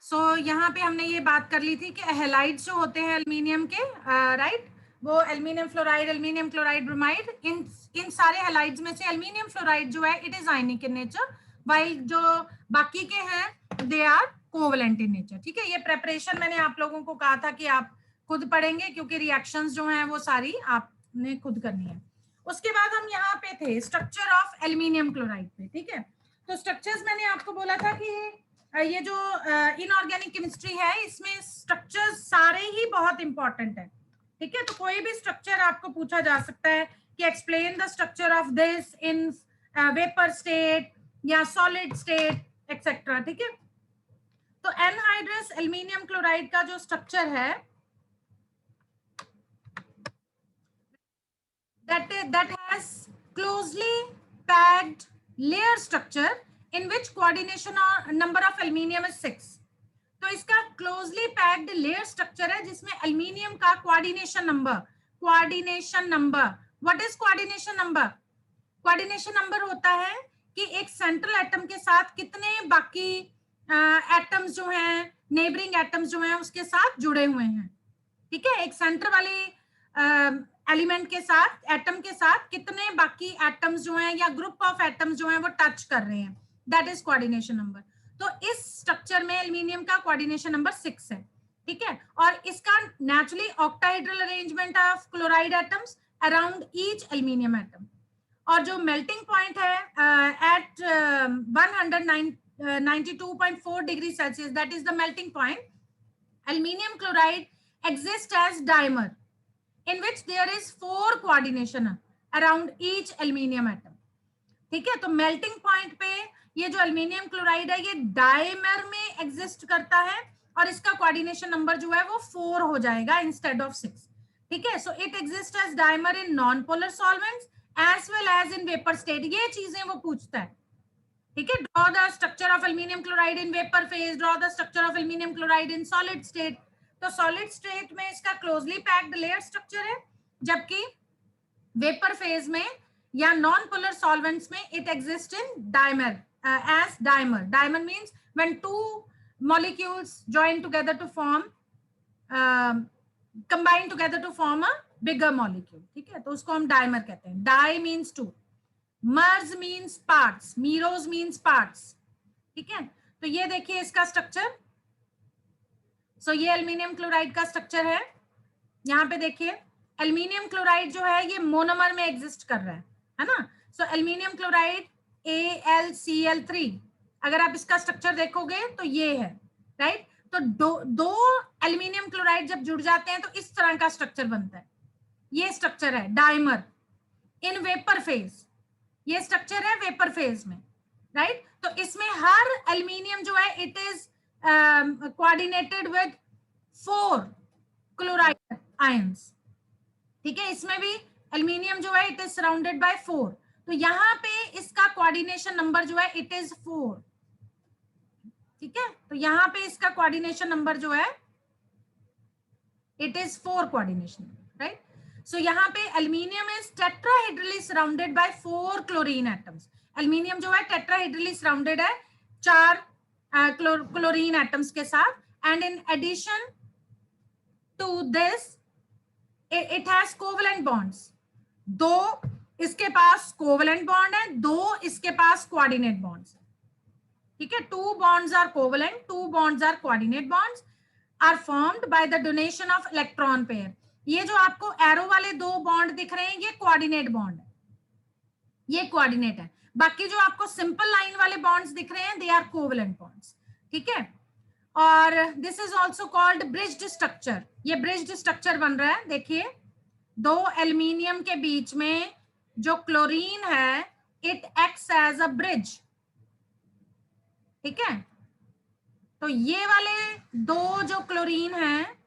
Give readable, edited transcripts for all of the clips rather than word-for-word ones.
सो यहाँ पे हमने ये बात कर ली थी कि हैलाइड्स जो होते हैं एल्यूमिनियम के, राइट, वो aluminium fluoride, aluminium chloride, bromide, इन सारे हैलाइड्स में से एल्यूमिनियम फ्लोराइड जो है it is ionic in nature, while जो बाकी के हैं they are covalent in nature. ठीक है, ये प्रेपरेशन मैंने आप लोगों को कहा था कि आप खुद पढ़ेंगे, क्योंकि रिएक्शंस जो हैं वो सारी आपने खुद करनी है। उसके बाद हम यहाँ पे थे स्ट्रक्चर ऑफ एल्यूमिनियम क्लोराइड पे। ठीक है, तो स्ट्रक्चर्स मैंने आपको बोला था कि ये जो इनऑर्गेनिक केमिस्ट्री है इसमें स्ट्रक्चर्स सारे ही बहुत इंपॉर्टेंट है। ठीक है, तो कोई भी स्ट्रक्चर आपको पूछा जा सकता है कि explain the structure of this in vapour state या सॉलिड स्टेट एक्सेट्रा। ठीक है, तो एनहाइड्रस एल्यूमिनियम क्लोराइड का जो स्ट्रक्चर है that has closely packed layer structure in which coordination or number of aluminium is 6। तो इसका क्लोजली पैक्ड लेयर स्ट्रक्चर है जिसमें एल्यूमिनियम का coordination number what is coordination number? Coordination number होता है कि एक सेंट्रल एटम के साथ कितने बाकी एटम्स जो हैं, नेबरिंग एटम्स जो हैं उसके साथ जुड़े हुए हैं। ठीक है, एक सेंटर वाले एलिमेंट के साथ, एटम के साथ कितने बाकी एटम्स जो हैं या ग्रुप ऑफ एटम्स जो हैं वो टच कर रहे हैं, दैट इज कोऑर्डिनेशन नंबर। तो इस स्ट्रक्चर में एल्यूमिनियम का कोऑर्डिनेशन नंबर 6 है। ठीक है, और इसका naturally octahedral arrangement of chloride atoms around each aluminium atom. और जो मेल्टिंग पॉइंट है at 192.4 degree Celsius, that is the melting point, aluminium chloride exists as dimer in which there is 4 coordination around each aluminium atom। ठीक है, तो melting point पे ये जो aluminium chloride है ये डायमर में एग्जिस्ट करता है और इसका कोऑर्डिनेशन नंबर जो है वो 4 हो जाएगा इंस्टेड ऑफ 6। ठीक है, so it exist as dimer in non polar solvents as well as in vapour state. ये चीजें वो पूछता है। ठीक है, draw the structure of aluminium chloride in vapour phase, draw the structure of aluminium chloride in solid state. तो solid state में इसका क्लोजली पैक्ड लेयर स्ट्रक्चर है, जबकि वेपर फेज में या नॉन पोलर सॉल्वेंट्स में it exist in dimer as dimer. Dimer means when two molecules join together to form, combine together to form a bigger molecule. ठीक है, तो उसको हम डायमर कहते हैं। Di means two, mer means parts, meros means parts. ठीक है, तो ये देखिए इसका स्ट्रक्चर। सो ये एल्यूमिनियम क्लोराइड का स्ट्रक्चर है। यहाँ पे देखिए एल्यूमिनियम क्लोराइड जो है ये मोनोमर में एग्जिस्ट कर रहा है ना। सो एल्यूमिनियम क्लोराइड AlCl3, अगर आप इसका स्ट्रक्चर देखोगे तो ये है, राइट। तो दो एल्यूमिनियम क्लोराइड जब जुड़ जाते हैं तो इस तरह का स्ट्रक्चर बनता है। ये स्ट्रक्चर है डायमर इन वेपर फेज, ये स्ट्रक्चर है वेपर फेज में, राइट। तो इसमें हर एल्यूमिनियम जो है it is coordinated with 4 chloride ions. ठीक है, इसमें भी एल्यूमिनियम जो है इट इज सराउंडेड बाय 4। तो यहाँ पे इसका कोऑर्डिनेशन नंबर जो है इट इज 4। ठीक है, तो यहाँ पे इसका कोऑर्डिनेशन नंबर जो है इट इज 4 कोऑर्डिनेशन, राइट। सो यहाँ पे aluminium is tetrahedrally surrounded by 4 chlorine atoms. Aluminium जो है टेट्राहेड्रली सराउंडेड है 4 क्लोरीन एटम्स के साथ। And in addition to this it has covalent bonds. 2 इसके पास कोवेलेंट बॉन्ड है, 2 इसके पास कोऑर्डिनेट बॉन्ड्स। ठीक है, 2 bonds are covalent, 2 bonds are coordinate bonds are formed by the donation of electron pair। ये जो आपको एरो वाले 2 बॉन्ड दिख रहे हैं ये कोऑर्डिनेट बॉन्ड है, ये कोऑर्डिनेट है। बाकी जो आपको सिंपल लाइन वाले बॉन्ड्स दिख रहे हैं दे आर कोवेलेंट बॉन्ड्स। ठीक है, और this is also called bridged structure. ये ब्रिज्ड स्ट्रक्चर बन रहा है। देखिए 2 एल्यूमिनियम के बीच में जो क्लोरीन है it acts as a bridge. ठीक है, तो ये वाले 2 जो क्लोरीन हैं,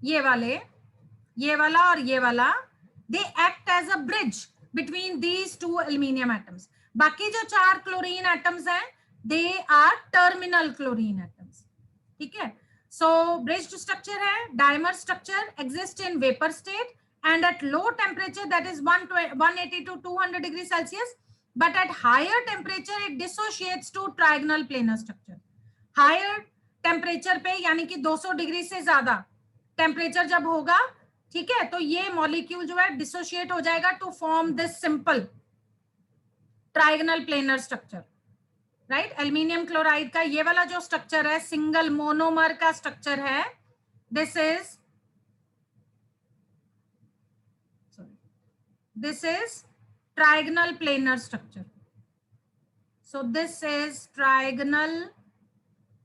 ये वाला और ये वाला, they act as a bridge between these 2 aluminium atoms. बाकी जो 4 क्लोरीन एटम्स हैं they are terminal chlorine atoms. ठीक है, सो ब्रिज्ड स्ट्रक्चर है, dimer structure exist in vapour state and at low temperature that is 180 to 200 degree Celsius, but at higher temperature it dissociates to trigonal planar structure। Higher temperature पे, यानी कि 200 degree से ज्यादा temperature जब होगा, ठीक है, तो ये मॉलिक्यूल जो है डिसोशिएट हो जाएगा to form this simple trigonal planar structure, right. Aluminium chloride का ये वाला जो स्ट्रक्चर है, सिंगल मोनोमर का स्ट्रक्चर है, this is trigonal planar structure. So this is trigonal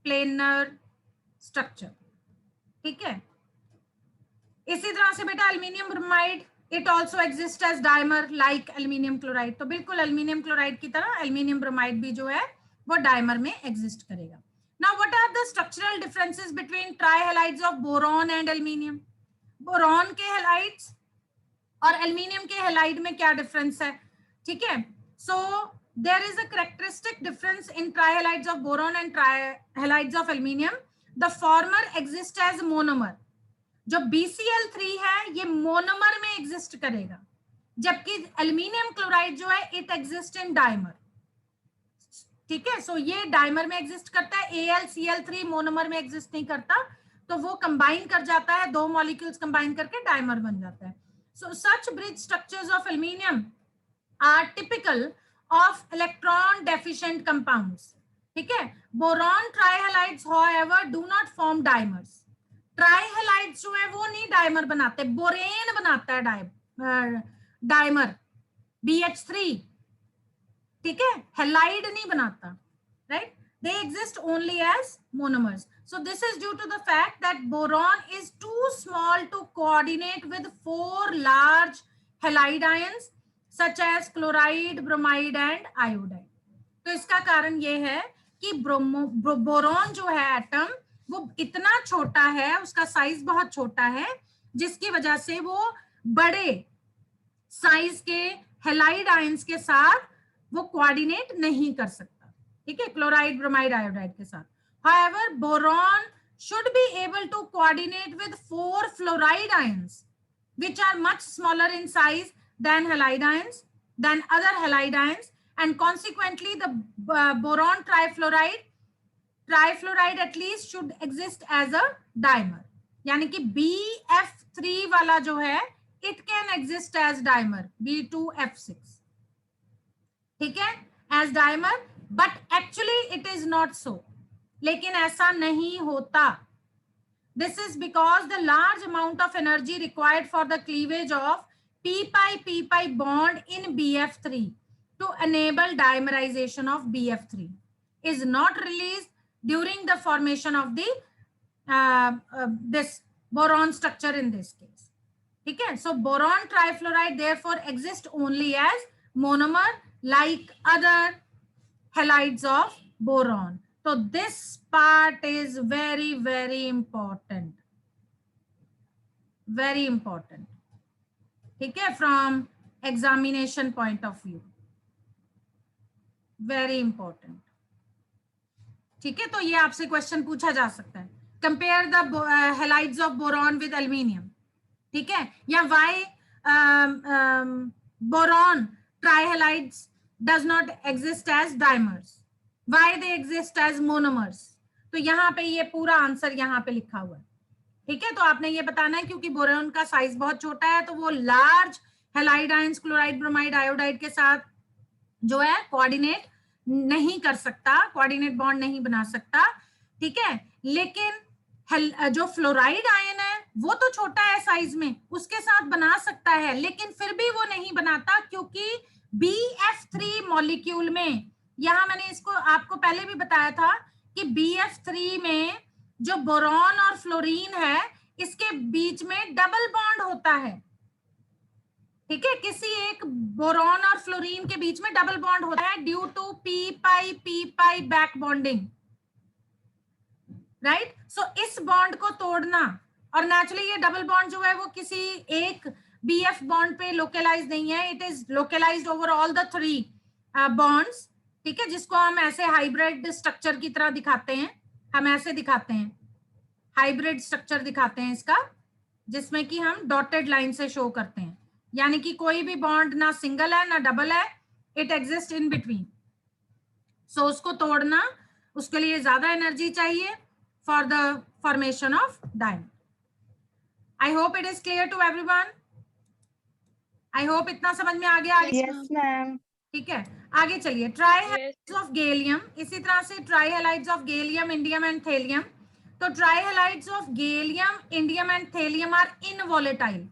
planar structure, ठीक है। इसी तरह से बेटा aluminium bromide, it also exist as dimer like aluminium chloride. तो बिल्कुल एल्युमिनियम क्लोराइड की तरह एल्युमिनियम ब्रोमाइड भी जो है वो डाइमर में एग्जिस्ट करेगा। Now what are the structural differences between trihalides of boron and aluminium? Boron के हैलाइड्स और एल्युमिनियम के हैलाइड में क्या डिफरेंस है, ठीक है। So there is a characteristic difference in trihalides of boron and trihalides of aluminium. The former exist as monomer, जो BCl3 है ये मोनोमर में एग्जिस्ट करेगा, जबकि एल्युमिनियम क्लोराइड जो है इट एग्जिस्ट इन डाइमर, ठीक है। सो ये डाइमर में एग्जिस्ट करता है, AlCl3 मोनोमर में एग्जिस्ट नहीं करता, तो वो कंबाइन कर जाता है, दो मॉलिक्यूल्स कंबाइन करके डाइमर बन जाता है। So such bridge structures of aluminium are typical of electron deficient compounds, ठीक है। Boron trihalides however do not form dimers. Trihalides जो है वो नहीं डाइमर बनाते, बोरेन बनाता है डाइमर BH3, ठीक है, हैलाइड नहीं बनाता, right. They exist only as monomers. So this is due to the fact that boron is too small to coordinate with 4 large halide ions such as chloride, bromide and iodide. तो इसका कारण ये है कि boron जो है atom वो इतना छोटा है, उसका साइज बहुत छोटा है, जिसकी वजह से वो बड़े साइज के हैलाइड आयंस के साथ वो कोऑर्डिनेट नहीं कर सकता, ठीक है, क्लोराइड, ब्रोमाइड, आयोडाइड के साथ। However, boron should be able to coordinate with 4 fluoride ions, which are much smaller in size than halide ions, than other halide ions, and consequently the boron trifluoride at least should exist as a dimer. यानी कि BF3 वाला जो है it can exist as dimer, B2F6, ठीक है, as dimer, but actually it is not so. लेकिन ऐसा नहीं होता। This is because the large amount of energy required for the cleavage of p-pi bond in BF3 to enable dimerization of BF3 is not released during the formation of the this boron structure in this case, ठीक है। So boron trifluoride therefore exists only as monomer like other halides of boron. So this part is very, very important, very important, ठीक है, from examination point of view, very important, ठीक है। तो ये आपसे question पूछा जा सकता है, compare the halides of boron with aluminium, ठीक है, या why boron trihalides does not exist as dimers, why they exist as monomers। तो यहाँ पे ये पूरा आंसर यहाँ पे लिखा हुआ है, ठीक है। तो आपने ये बताना है क्योंकि बोरॉन का साइज बहुत छोटा है, तो वो large halide ions, chloride, bromide, iodide के साथ जो है कोऑर्डिनेट नहीं कर सकता, कोऑर्डिनेट बॉन्ड नहीं बना सकता, ठीक है। लेकिन जो फ्लोराइड आयन है वो तो छोटा है साइज में, उसके साथ बना सकता है, लेकिन फिर भी वो नहीं बनाता क्योंकि BF3 मॉलिक्यूल में, यहां मैंने इसको आपको पहले भी बताया था कि BF3 में जो बोरॉन और फ्लोरीन है इसके बीच में डबल बॉन्ड होता है, ठीक है, किसी एक बोरॉन और फ्लोरीन के बीच में डबल बॉन्ड होता है due to p-pi back bonding, right. So इस बॉन्ड को तोड़ना, और नेचुरली ये डबल बॉन्ड जो है वो किसी एक BF बॉन्ड पे लोकलाइज नहीं है, it is localised over all the 3 bonds, ठीक है, जिसको हम ऐसे हाइब्रिड स्ट्रक्चर की तरह दिखाते हैं, हम ऐसे दिखाते हैं, हाइब्रिड स्ट्रक्चर दिखाते हैं इसका, जिसमें कि हम डॉटेड लाइन से शो करते हैं, यानी कि कोई भी बॉन्ड ना सिंगल है ना डबल है, it exist in between. So उसको तोड़ना उसके लिए ज्यादा एनर्जी चाहिए for the formation of diamond. I hope it is clear to everyone. I hope इतना समझ में आ गया। Yes ma'am. ठीक है, आगे चलिए। ट्राई हैलाइड्स ऑफ गैलियम, इसी तरह से trihalides of gallium, indium and thallium. तो trihalides of gallium, indium and thallium are involatile.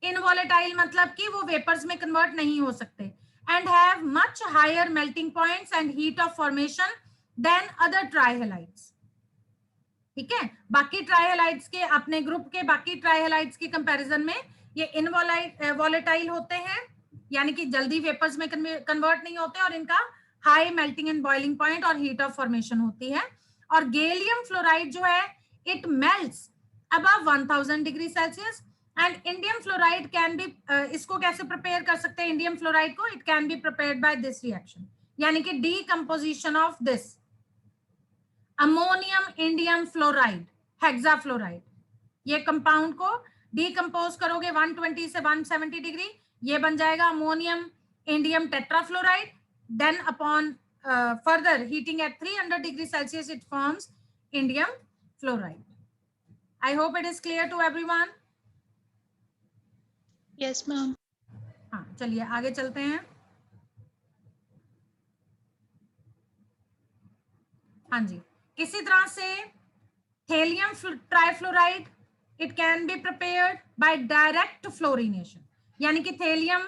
Involatile मतलब कि वो वेपर्स में कन्वर्ट नहीं हो सकते, and have much higher melting points and heat of formation than other trihalides. ठीक है, बाकी ट्राई हैलाइड्स के, अपने ग्रुप के बाकी ट्राई हैलाइड्स के कंपैरिजन में ये इनवॉलेटाइल होते हैं, यानी कि जल्दी वेपर्स में कन्वर्ट नहीं होते, और इनका high melting and boiling point और हीट ऑफ फॉर्मेशन होती है। और गैलियम फ्लोराइड जो है it melts above 1000 degree Celsius, and indium fluoride can be, इसको कैसे प्रिपेयर कर सकते हैं इंडियम फ्लोराइड को? It can be prepared by this reaction, यानी कि decomposition of this ammonium indium fluoride, hexafluoride. ये कंपाउंड को डीकंपोज करोगे 120 से 170 डिग्री, ये बन जाएगा ammonium indium tetrafluoride. Then upon further heating at 300 degree Celsius it forms indium fluoride. I hope it is clear to everyone. Yes ma'am. हाँ, चलिए आगे चलते हैं। हाँ जी, इसी तरह से thallium trifluoride, it can be prepared by direct fluorination, यानी कि थेलियम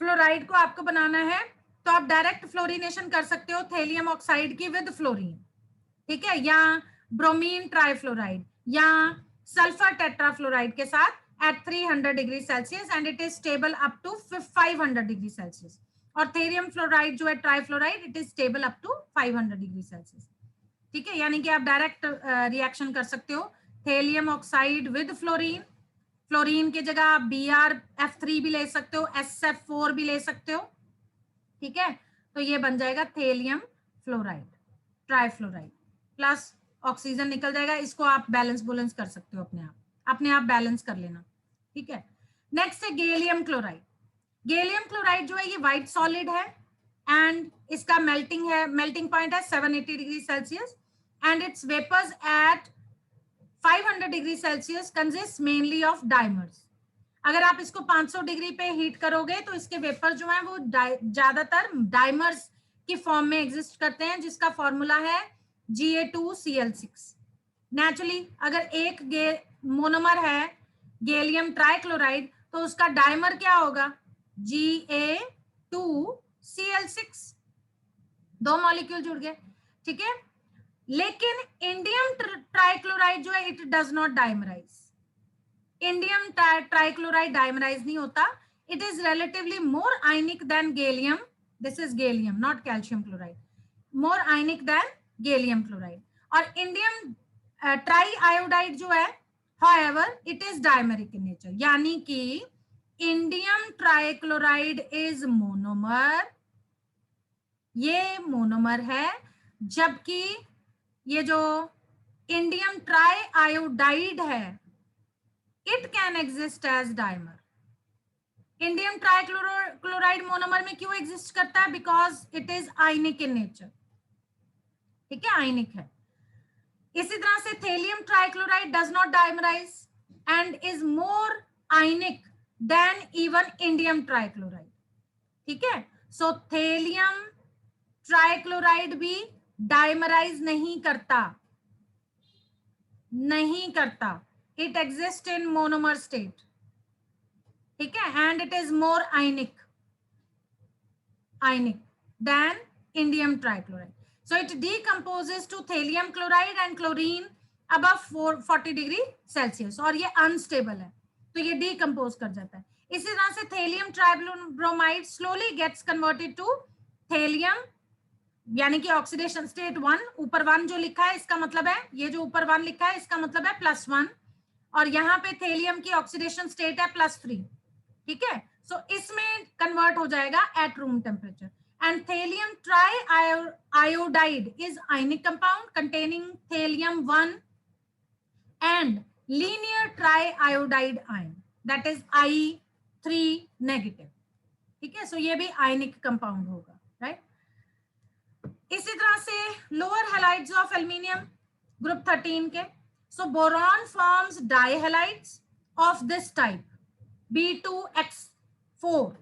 फ्लोराइड को आपको बनाना है तो आप डायरेक्ट फ्लोरिनेशन कर सकते हो थेलियम ऑक्साइड की विद फ्लोरीन। ठीक है, या ब्रोमीन ट्राइफ्लोराइड या सल्फर टेट्राफ्लोराइड के साथ at 300 degree Celsius, and it is stable up to 500 degree Celsius. और थेलियम फ्लोराइड जो है trifluoride, it is stable up to 500 degree Celsius. ठीक है, यानी कि आप डायरेक्ट रिएक्शन कर सकते हो thallium oxide with fluorine. Fluorine की जगह आप BrF3 भी ले सकते हो, SF4 भी ले सकते हो। ठीक है, तो ये बन जाएगा thallium fluoride trifluoride, plus oxygen निकल जाएगा। इसको आप बैलेंस कर सकते हो, अपने आप बैलेंस कर लेना। ठीक है, नेक्स्ट है गैलियम क्लोराइड। गैलियम क्लोराइड जो है ये व्हाइट सॉलिड है, एंड इसका मेल्टिंग पॉइंट है 780 degree Celsius, and its vapours at 500 degree Celsius consist mainly of dimers. अगर आप इसको 500 डिग्री पे हीट करोगे तो इसके वेपर जो है वो ज्यादातर डाइमर्स की फॉर्म में एग्जिस्ट करते हैं, जिसका फॉर्मूला है Ga2Cl6। नेचुरली अगर एक मोनोमर है गैलियम ट्राइक्लोराइड तो उसका डाइमर क्या होगा? Ga2Cl6, 2 मॉलिक्यूल जुड़ गए। ठीक है, लेकिन इंडियम ट्राइक्लोराइड जो है it does not dimerise. Indium trichloride dimerise नहीं होता, it is relatively more ionic than gallium. This is gallium, not calcium chloride, more ionic than gallium chloride. और इंडियम ट्राई आयोडाइड जो है however it is dimeric in nature, यानी कि indium trichloride is monomer, ये monomer है, जबकि ये जो इंडियम ट्राई आयोडाइड है it can exist as dimer. Indium trichloride monomer में क्यों एग्जिस्ट करता है? Because it is ionic in nature. ठीक है, आयनिक है। इसी तरह से thallium trichloride does not dimerise and is more ionic than even indium trichloride. ठीक है, सो थेलियम ट्राइक्लोराइड भी डाइमराइज नहीं करता, it exist in monomer state. ठीक है, and it is more ionic than indium trichloride. So it decomposes to thallium chloride and chlorine above 40 degree Celsius, और ये unstable है तो ये डिकम्पोज कर जाता है। इसी तरह से thallium tribromide slowly gets converted to thallium, यानी कि ऑक्सीडेशन स्टेट 1, ऊपर 1 जो लिखा है इसका मतलब है, ये जो ऊपर 1 लिखा है इसका मतलब है +1, और यहाँ पे थेलियम की ऑक्सीडेशन स्टेट है +3। ठीक है, सो इसमें कन्वर्ट हो जाएगा at room temperature. And thallium try iodide is ionic compound containing thallium 1 and linear try iodide ion, that is I3-। ठीक है, सो ये भी आयनिक कंपाउंड होगा, राइट। इसी तरह से lower halides of aluminium, group 13 के. So boron forms dihalides of this type, B2X4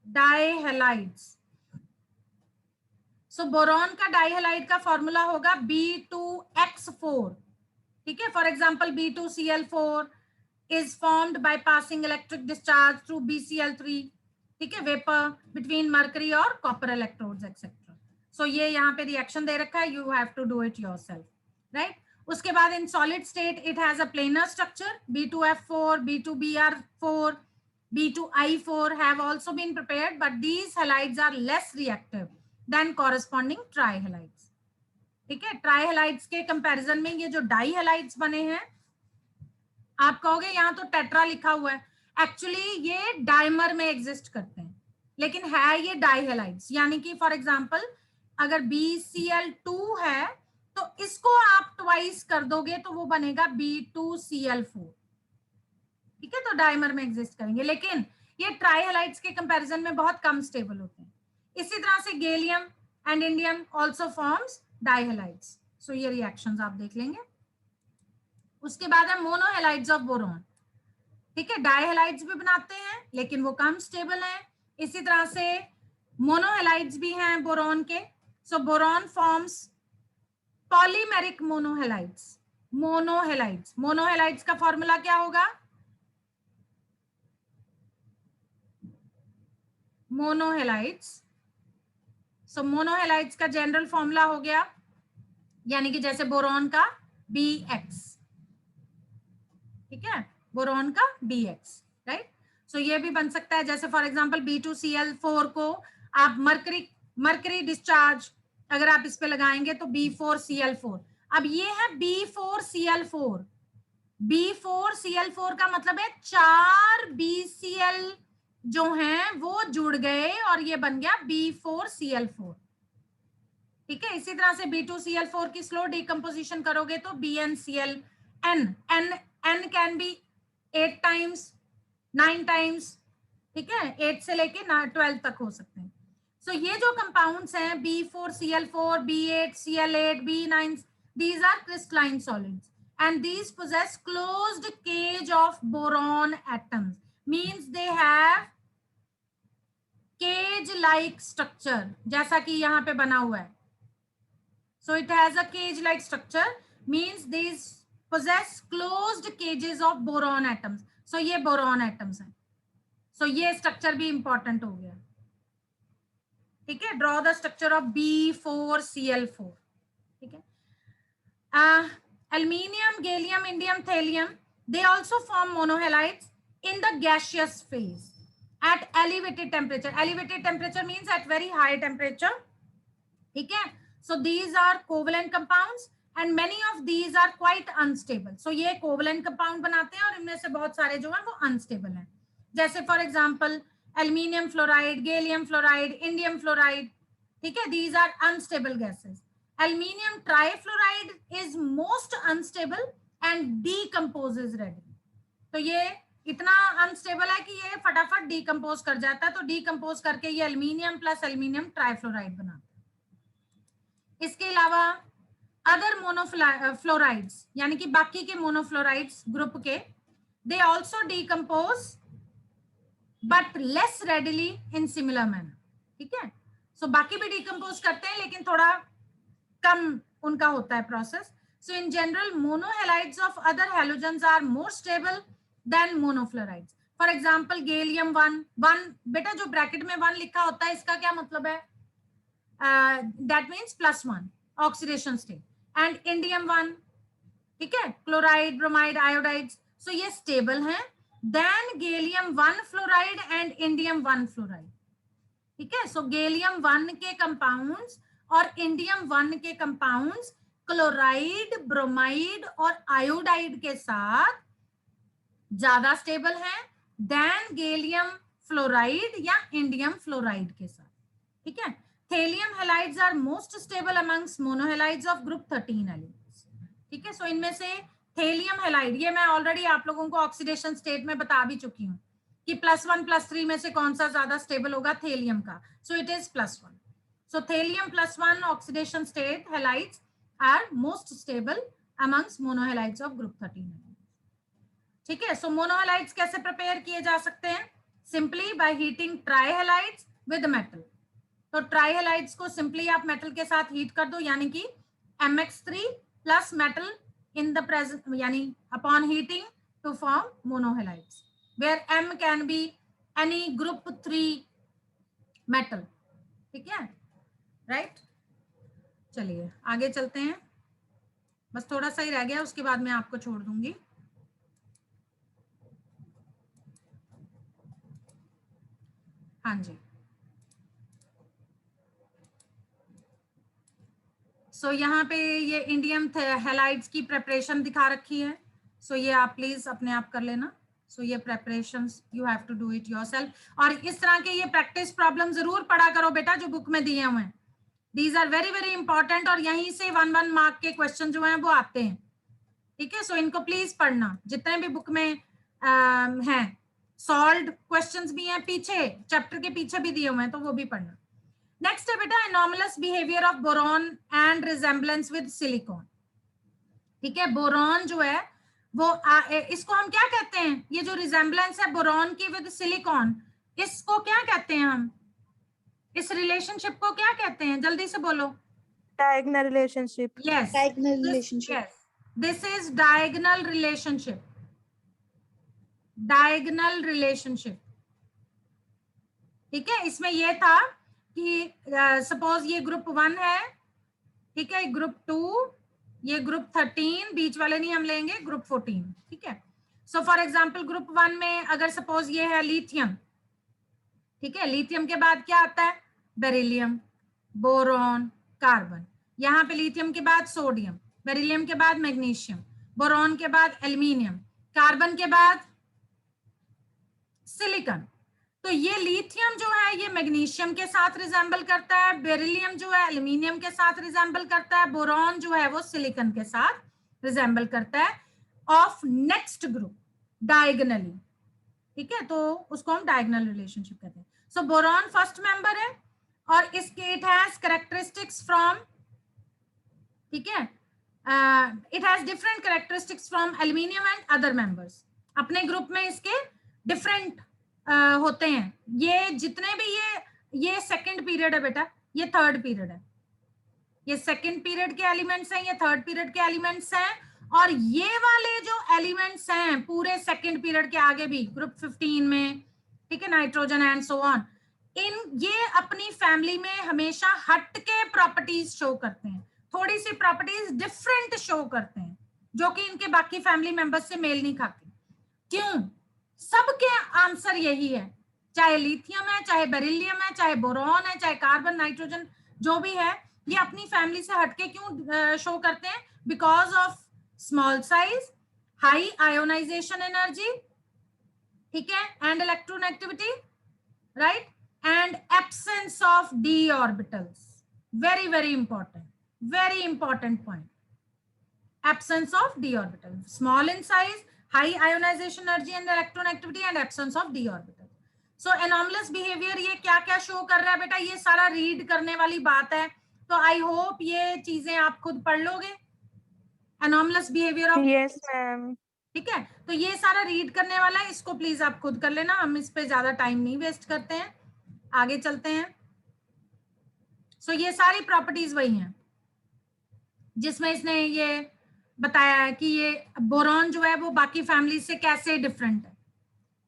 dihalides. So boron का डाइहलाइड का फॉर्मूला होगा B2X4. ठीक है. For example B2Cl4 is formed by passing electric discharge through BCl3. ठीक है, वेपर बिटवीन मर्करी और copper electrodes etcetera. So ये यहाँ पे रिएक्शन दे रखा है, you have to do it yourself, right. उसके बाद in solid state it has a planar structure, B2F4, B2Br4, B2I4 have also been prepared, but these halides are less reactive than corresponding trihalides. ठीक है, ट्राइहलाइड्स के comparison में ये जो डाइहलाइड्स बने हैं, आप कहोगे यहाँ तो टेट्रा लिखा हुआ है, एक्चुअली ये डाइमर में एग्जिस्ट करते हैं, लेकिन है ये डाइहलाइड्स. यानी कि फॉर एग्जांपल अगर BCl2 है तो इसको आप ट्वाइस कर दोगे तो वो बनेगा B2Cl4. ठीक है, तो डाइमर में एग्जिस्ट करेंगे, लेकिन ये ट्राइहलाइड्स के कंपैरिजन में बहुत कम स्टेबल होते हैं. इसी तरह से gallium and indium also forms dihalides. So ये रिएक्शंस आप देख लेंगे. उसके बाद है मोनोहैलाइड्स ऑफ बोरॉन. ठीक है, डाइहलाइड्स भी बनाते हैं लेकिन वो कम स्टेबल हैं. इसी तरह से मोनोहैलाइड्स भी हैं बोरॉन के. सो बोरॉन फॉर्म्स पॉलीमेरिक मोनोहैलाइड्स. मोनोहैलाइड्स का फॉर्मूला क्या होगा? मोनोहैलाइड्स. सो मोनोहैलाइड्स का जनरल फॉर्मूला हो गया, यानी कि जैसे बोरॉन का Bx. ठीक है, बोरॉन का Bx, राइट. सो ये भी बन सकता है, जैसे फॉर एग्जांपल B2Cl4 को आप मर्करी डिस्चार्ज अगर आप इस पे लगाएंगे तो B4Cl4. अब ये है B4Cl4. B4Cl4 का मतलब है 4 BCl जो हैं वो जुड़ गए और ये बन गया B4Cl4. ठीक है, इसी तरह से B2Cl4 की स्लो डिकम्पोजिशन करोगे तो BnClN. N can be 8 times, 9 times. ठीक है, 8 से लेके 12 तक हो सकते हैं. सो ये जो कंपाउंड्स हैं B4Cl4, B8Cl8, B9, these are crystalline solids and these possess closed cage of boron atoms, means they have cage like structure, जैसा कि यहाँ पे बना हुआ है. So it has a cage like structure, means these possess closed cages of boron atoms. So ये boron atoms हैं. So ये स्ट्रक्चर भी इंपॉर्टेंट हो गया. ठीक है, draw the structure of B4Cl4. ठीक है, aluminium, gallium, indium, thallium, they also form monohalides in the gaseous phase at elevated temperature. Elevated temperature means at very high temperature. ठीक है, so these are covalent compounds and many of these are quite unstable. So ये covalent compound बनाते हैं और इनमें से बहुत सारे जो हैं वो unstable हैं. जैसे for example aluminium fluoride, gallium fluoride, indium fluoride. ठीक है, these are unstable gases. Aluminium trifluoride is most unstable and decomposes readily. तो ये इतना अनस्टेबल है कि ये फटाफट डिकम्पोज कर जाता है, तो डिकम्पोज करके ये एल्यूमिनियम प्लस एल्यूमिनियम ट्राइफ्लोराइड बनाता है. इसके अलावा अदर मोनोफ्लोराइड्स यानी कि बाकी के मोनोफ्लोराइड्स ग्रुप के, they also decompose but less readily in similar manner. ठीक है, सो बाकी भी डिकम्पोज करते हैं लेकिन थोड़ा कम उनका होता है process. So in general monohalides of other halogens are more stable than monofluorides. For example gallium 1 बेटा जो ब्रैकेट में 1 लिखा होता है इसका क्या मतलब है? That means +1 oxidation state. And indium 1, ठीक है, क्लोराइड, ब्रोमाइड, आयोडाइड्स. सो ये स्टेबल हैं than gallium 1 fluoride and indium 1 fluoride. ठीक है, सो गैलियम 1 के कंपाउंड्स और इंडियम 1 के कंपाउंड्स क्लोराइड, ब्रोमाइड और आयोडाइड के साथ ज्यादा स्टेबल हैं देन गैलियम फ्लोराइड या इंडियम फ्लोराइड के साथ. ठीक है, thallium halides are most stable amongst monohalides of group 13 elements. ठीक है, सो इनमें से थैलियम हैलाइड, ये मैं ऑलरेडी आप लोगों को ऑक्सीडेशन स्टेट में बता भी चुकी हूँ कि +1 +3 में से कौन सा ज्यादा स्टेबल होगा थैलियम का. So it is +1. So thallium +1 oxidation state halides are most stable amongst monohalides of group 13. ठीक है, so monohalides कैसे प्रिपेयर किए जा सकते हैं? Simply by heating trihalides with metal. तो ट्राइहलाइड्स को सिंपली आप मेटल के साथ हीट कर दो, यानी कि MX3 plus metal in the present, यानी upon heating to form monohalides, where M can be any group 3 metal. ठीक है, राइट. चलिए आगे चलते हैं, बस थोड़ा सा ही रह गया, उसके बाद मैं आपको छोड़ दूंगी. हाँ जी, सो यहाँ पे ये इंडियम हैलाइड्स की प्रेपरेशन दिखा रखी है. सो ये आप प्लीज अपने आप कर लेना. सो ये preparations you have to do it yourself. और इस तरह के ये प्रैक्टिस प्रॉब्लम जरूर पढ़ा करो बेटा जो बुक में दिए हुए हैं. These are very very important और यहीं से 1 मार्क के क्वेश्चन जो हैं वो आते हैं. ठीक है, सो इनको प्लीज पढ़ना, जितने भी बुक में हैं. सॉल्व्ड क्वेश्चंस भी हैं पीछे, चैप्टर के पीछे भी दिए हुए हैं, तो वो भी पढ़ना. नेक्स्ट है बेटा anomalous behaviour of boron and resemblance with silicon. ठीक है, बोरॉन जो है वो इसको हम क्या कहते हैं? ये जो रिजेम्बलेंस है बोरॉन की विद सिलिकॉन, इसको क्या कहते हैं हम? इस रिलेशनशिप को क्या कहते हैं? जल्दी से बोलो. Diagonal relationship. Yes, Diagonal relationship. Yes, this is diagonal relationship. Diagonal relationship. ठीक है, इसमें ये था कि सपोज ये ग्रुप 1 है, ठीक है, ग्रुप 2, ये ग्रुप 13, बीच वाले नहीं हम लेंगे, ग्रुप 14. ठीक है, सो फॉर एग्जांपल ग्रुप 1 में अगर सपोज ये है लिथियम. ठीक है, लिथियम के बाद क्या आता है? Beryllium, boron, carbon. यहाँ पे लिथियम के बाद सोडियम, बेरिलियम के बाद मैग्नीशियम, बोरॉन के बाद एल्यूमिनियम, कार्बन के बाद सिलिकॉन. तो ये लिथियम जो है ये मैग्नीशियम के साथ रिजेंबल करता है, बेरिलियम जो है एल्यूमिनियम के साथ रिजेंबल करता है, बोरॉन जो है वो सिलिकॉन के साथ रिजेंबल करता है ऑफ नेक्स्ट ग्रुप डायगोनली. ठीक है, तो उसको हम डायगोनल रिलेशनशिप कहते हैं. सो बोरॉन फर्स्ट मेंबर है और इसके इट हैज कैरेक्टरिस्टिक्स फ्रॉम, ठीक है, it has different characteristics from aluminium and other members. अपने ग्रुप में इसके डिफरेंट होते हैं. ये जितने भी ये सेकंड पीरियड है बेटा, ये थर्ड पीरियड है. ये सेकंड पीरियड के एलिमेंट्स हैं, ये थर्ड पीरियड के एलिमेंट्स हैं. और ये वाले जो एलिमेंट्स हैं पूरे सेकंड पीरियड के आगे भी ग्रुप 15 में, ठीक है, नाइट्रोजन एंड सो ऑन, ये अपनी फैमिली में हमेशा हट के प्रॉपर्टीज शो करते हैं, थोड़ी सी प्रॉपर्टीज डिफरेंट शो करते हैं जो कि इनके बाकी फैमिली मेंबर्स से मेल नहीं खाती. क्यों? सबके आंसर यही है, चाहे लिथियम है, चाहे बेरिलियम है, चाहे बोरॉन है, चाहे कार्बन, नाइट्रोजन जो भी है, ये अपनी फैमिली से हटके क्यों शो करते हैं? Because of small size, high ionisation energy, ठीक है, and electronegativity, right, and absence of d orbitals. Very very important point. Absence of d orbital, small in size, high ionization energy and electronegativity and absence of d orbital. So anomalous behavior ये क्या क्या show कर रहा है बेटा? ये सारा read करने वाली बात है, तो आई होप ये चीजें आप खुद पढ़ लोगे. anomalous behavior of, yes ma'am. ठीक है, तो ये सारा रीड करने वाला है, इसको प्लीज आप खुद कर लेना, हम इस पे ज्यादा टाइम नहीं वेस्ट करते हैं. आगे चलते हैं. सो ये सारी प्रॉपर्टीज वही हैं जिसमें इसने ये बताया है कि ये बोरॉन जो है वो बाकी फैमिली से कैसे डिफरेंट है.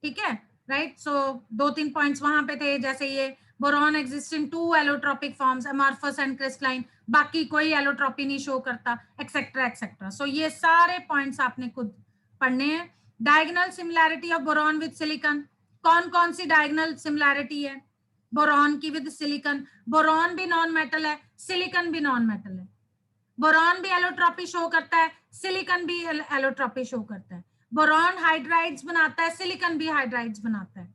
ठीक है, राइट. सो 2-3 पॉइंट्स वहां पे थे, जैसे ये boron exist in 2 allotropic forms, amorphous and crystalline, बाकी कोई एलोट्रोपी नहीं शो करता, एक्सेट्रा एक्सेट्रा. सो ये सारे पॉइंट्स आपने खुद पढ़ने हैं. Diagonal similarity of boron with silicon, कौन कौन सी डायगोनल सिमिलैरिटी है बोरॉन की विद सिलिकॉन? बोरॉन भी नॉन मेटल है, सिलिकॉन भी नॉन मेटल है. बोरॉन भी एलोट्रोपी शो करता है, सिलिकॉन भी एलोट्रोपी शो करता है. बोरॉन हाइड्राइड्स बनाता है, सिलिकॉन भी हाइड्राइड्स बनाता है.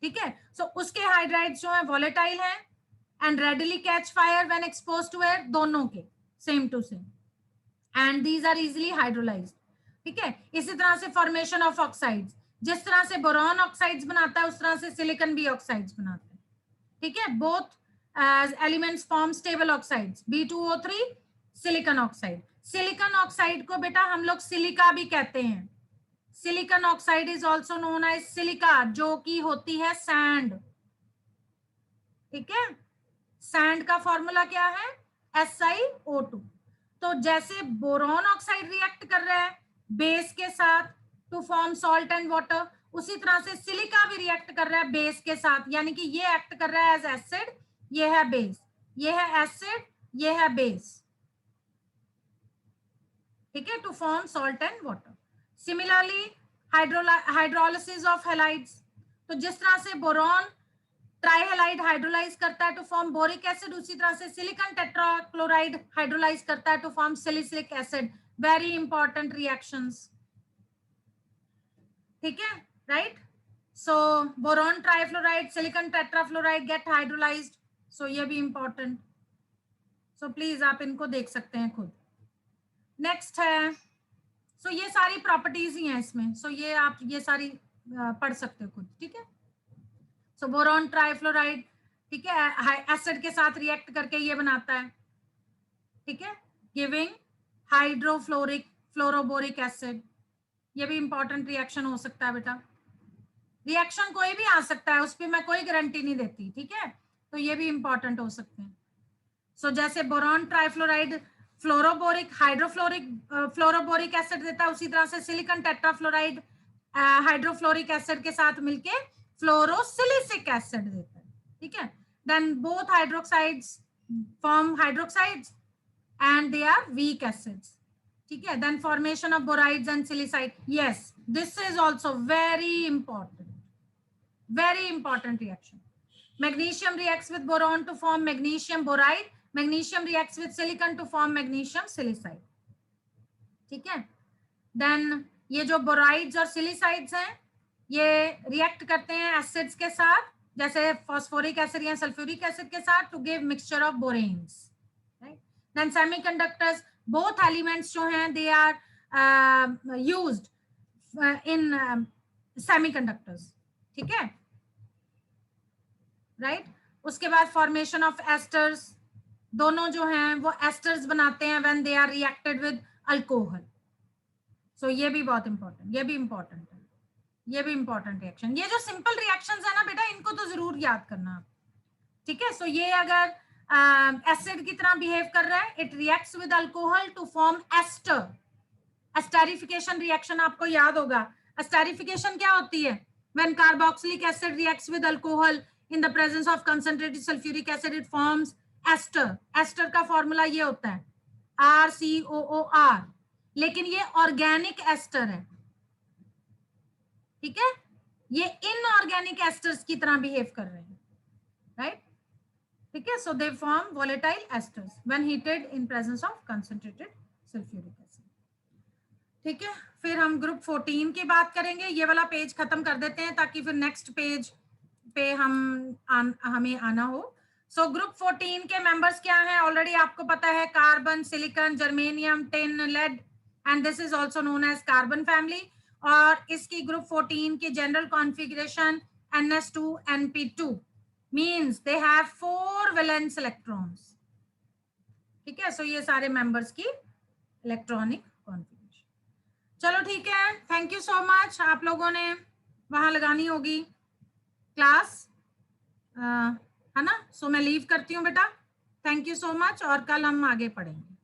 ठीक है, सो उसके हाइड्राइड्स जो है वॉलेटाइल है and readily catch fire when exposed to air, दोनों के same to same, and these are easily hydrolysed. ठीक है, इसी तरह से फॉर्मेशन ऑफ ऑक्साइड्स, जिस तरह से बोरॉन ऑक्साइड्स बनाता है उस तरह से सिलिकॉन भी ऑक्साइड्स बनाता है. ठीक है, both elements form stable oxides, B2O3 silicon oxide. Silicon oxide को बेटा हम लोग सिलिका भी कहते हैं। Silicon oxide is also known as silica, जो कि होती है सैंड। ठीक है, सैंड का फॉर्मूला क्या है, SiO2। तो जैसे बोरॉन ऑक्साइड रिएक्ट कर रहा है बेस के साथ to form salt and water, उसी तरह से सिलिका भी रिएक्ट कर रहा है बेस के साथ, यानी कि ये एक्ट कर रहा है एज एसिड, ये है बेस, ये है एसिड, ये है बेस। ठीक है, to form salt and water. Similarly hydrolysis of halides, तो जिस तरह से बोरॉन ट्राइहैलाइड हाइड्रोलाइज करता है टू फॉर्म बोरिक एसिड, उसी तरह से सिलिकॉन टेट्राक्लोराइड हाइड्रोलाइज करता है to form salicylic acid. Very important reactions. ठीक है, right. So boron trifluoride, silicon tetrafluoride get hydrolysed, so ये भी इंपॉर्टेंट। सो प्लीज आप इनको देख सकते हैं खुद। नेक्स्ट है, सो ये सारी प्रॉपर्टीज ही हैं इसमें, सो ये आप ये सारी पढ़ सकते हो खुद। ठीक है, सो बोरॉन ट्राइफ्लोराइड, ठीक है, एसिड के साथ रिएक्ट करके ये बनाता है। ठीक है, गिविंग हाइड्रोफ्लोरिक फ्लोरोबोरिक एसिड। ये भी इंपॉर्टेंट रिएक्शन हो सकता है बेटा। रिएक्शन कोई भी आ सकता है, उस पर मैं कोई गारंटी नहीं देती। ठीक है, तो ये भी इंपॉर्टेंट हो सकते हैं। सो जैसे boron trifluoride fluoroboric hydrofluoric fluoroboric acid देता है, उसी तरह से सिलिकॉन टेट्राफ्लोराइड हाइड्रोफ्लोरिक एसिड के साथ मिलके फ्लोरोसिलिसिक एसिड देता है। ठीक है, then both hydroxides form hydroxides and they are weak acids. ठीक है, then formation of borides and silicide. Yes, this is also very important reaction. Magnesium reacts with boron to form magnesium boride. Magnesium reacts with silicon to form magnesium silicide. ठीक है, then ये जो borides और सिलिसाइड्स हैं ये react करते हैं acids के साथ, जैसे फॉस्फोरिक एसिड या सल्फ्यूरिक एसिड के साथ, to give mixture of boranes. Then semiconductors, both elements जो हैं they are used in semiconductors. ठीक है, राइट। उसके बाद फॉर्मेशन ऑफ एस्टर्स, दोनों जो हैं वो एस्टर्स बनाते हैं when they are reacted with alcohol. So ये भी बहुत इंपॉर्टेंट, ये भी इंपॉर्टेंट है, ये भी इंपॉर्टेंट रिएक्शन। ये जो सिंपल रिएक्शंस है ना बेटा, इनको तो जरूर याद करना आप। ठीक है, सो ये अगर एसिड की तरह बिहेव कर रहा है, it reacts with alcohol to form ester. Esterification reaction आपको याद होगा। एस्टेरिफिकेशन क्या होती है, when carboxylic acid reacts with alcohol in the presence of concentrated sulfuric acid, it forms ester. ester का फॉर्मूला ये होता है RCOOR, लेकिन ये ऑर्गेनिक एस्टर है। ठीक है, ये इनऑर्गेनिक एस्टर्स की तरह बिहेव कर रहे हैं, राइट। ठीक है, so they form volatile esters when heated in presence of concentrated sulphuric acid. ठीक है, फिर हम ग्रुप 14 की बात करेंगे। ये वाला पेज खत्म कर देते हैं ताकि फिर नेक्स्ट पेज पे हमें आना हो। सो ग्रुप 14 के मेंबर्स क्या हैं, ऑलरेडी आपको पता है, carbon, silicon, germanium, tin, lead, and this is also known as carbon family. और इसकी ग्रुप 14 की general configuration NS2 NP2 means they have 4 valence electrons. ठीक है, सो ये सारे मेंबर्स की इलेक्ट्रॉनिक कॉन्फ़िगरेशन। चलो ठीक है, थैंक यू सो मच। आप लोगों ने वहां लगानी होगी क्लास, है ना। सो मैं लीव करती हूँ बेटा, थैंक यू सो मच, और कल हम आगे पढ़ेंगे।